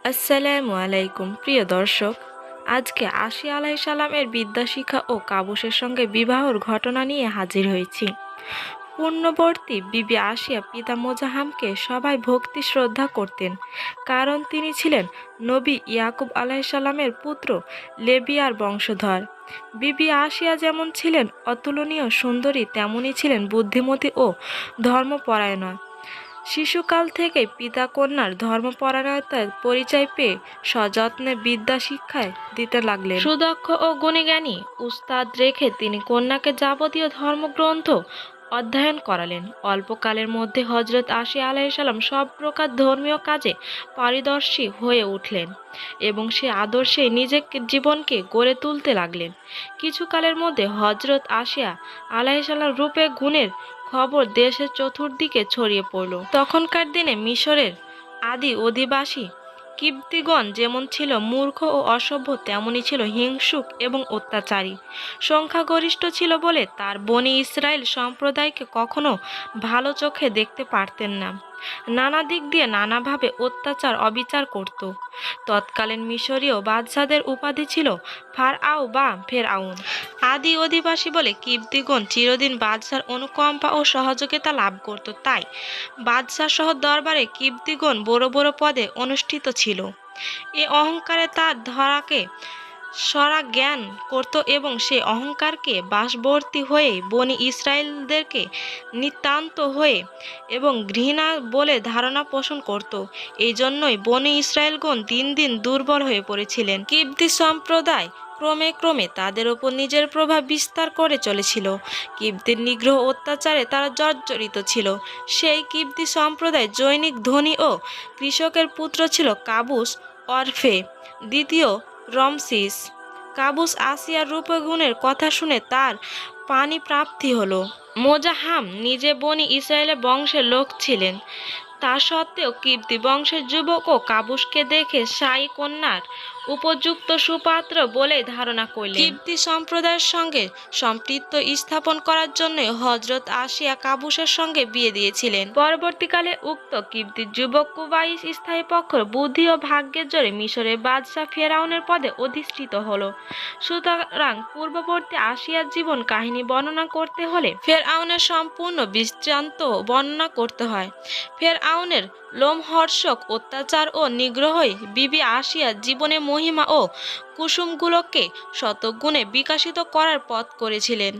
আসসালামু আলাইকুম প্রিয় দর্শক। আজকে আসিয়া আলাইহিস সালামের বিদ্যা শিক্ষা ও কাবুসের সঙ্গে বিবাহর ঘটনা নিয়ে হাজির হয়েছি। পূর্ণবর্তী বিবি আসিয়া পিতা মোজাহামকে সবাই ভক্তি শ্রদ্ধা করতেন, কারণ তিনি ছিলেন নবী ইয়াকুব আলাইহিস সালামের পুত্র, লেবিয়ার বংশধর। বিবি আসিয়া যেমন ছিলেন অতুলনীয় সুন্দরী, তেমনি ছিলেন বুদ্ধিমতী ও ধর্মপরায়ণা। শিশুকাল থেকেই পিতা কন্যার ধর্মপরায়ণতার পরিচয় পেয়ে সযত্নে বিদ্যা শিক্ষায় দিতে লাগলেন। সুদক্ষ ও গুণী জ্ঞানী উস্তাদ রেখে তিনি কন্যাকে যাবতীয় ধর্মগ্রন্থ অধ্যয়ন করালেন। অল্পকালের মধ্যে হজরত আসিয়া আলাইহিস সালাম সব প্রকার ধর্মীয় কাজে পারদর্শী হয়ে উঠলেন এবং সে আদর্শে নিজেকে জীবনকে গড়ে তুলতে লাগলেন। কিছুকালের মধ্যে হজরত আসিয়া আলাইহিস সালাম রূপে গুণের খবর দেশের চতুর্দিকে ছড়িয়ে পড়ল। তখনকার দিনে মিশরের আদি অধিবাসী কিবতীগণ যেমন ছিল মূর্খ ও অসভ্য, তেমনি ছিল হিংসুক এবং অত্যাচারী। সংখ্যাগরিষ্ঠ ছিল বলে তার বনি ইসরায়েল সম্প্রদায়কে কখনো ভালো চোখে দেখতে পারতেন না। নানা দিক দিয়ে নানাভাবে অত্যাচার অবিচার করত। তৎকালীন মিশরীয় বাদশাদের উপাধি ছিল ফারআও বা ফেরআউন। আদি অধিবাসী বলে কিবতীগণ চিরদিন বাদশার অনুকম্পা ও সহযোগিতা লাভ করত, তাই বাদশাহ সহ দরবারে কিবতীগণ বড় বড় পদে অনুষ্ঠিত ছিল। এ অহংকারে তার ধরাকে সরা জ্ঞান করত এবং সে অহংকারকে বাসবর্তী হয়ে বনি ইসরায়েলদেরকে নিতান্ত হয়ে এবং ঘৃণা বলে ধারণা পোষণ করত। এই জন্যই বনি ইসরায়েলগণ দিন দিন দুর্বল হয়ে পড়েছিলেন। কিবতী সম্প্রদায় ক্রমে ক্রমে তাদের ওপর নিজের প্রভাব বিস্তার করে চলেছিল। কিবতীর নিগ্রহ অত্যাচারে তারা জর্জরিত ছিল। সেই কিবতী সম্প্রদায় জৈনিক ধনী ও কৃষকের পুত্র ছিল কাবুস অরফে দ্বিতীয় রমসিস। কাবুস আসিয়ার রূপগুণের কথা শুনে তার পানি প্রাপ্তি হলো। মোজাহাম নিজে বনি ইসরায়েলের বংশের লোক ছিলেন, তা সত্ত্বেও কিবতী বংশের যুবক ও কাবুসকে দেখে সাই কন্যার উপযুক্ত সুপাত্র বলে ধারণা করলেন। কিবতী সম্প্রদায়ের সঙ্গে সম্পৃক্ত স্থাপন করার জন্য হজরত আসিয়া কাবুসের সঙ্গে বিয়ে দিয়েছিলেন। পরবর্তীকালে উক্ত কিবতী যুবক কুবাইস স্থায়ী পক্ষ বুদ্ধি ও ভাগ্যের জোরে মিশরের বাদশাহ ফেরাউনের পদে অধিষ্ঠিত হলো। সুতরাং পূর্ববর্তী আসিয়ার জীবন কাহিনী বর্ণনা করতে হলে ফেরআউনের সম্পূর্ণ দৃষ্টান্ত বর্ণনা করতে হয়। ফেরআউনের লোমহর্ষক অত্যাচার ও নিগ্রহই বিবি আসিয়ার জীবনে মহিমা ও কুসুমগুলোকে শতগুণে বিকশিত করার পথ করেছিলেন।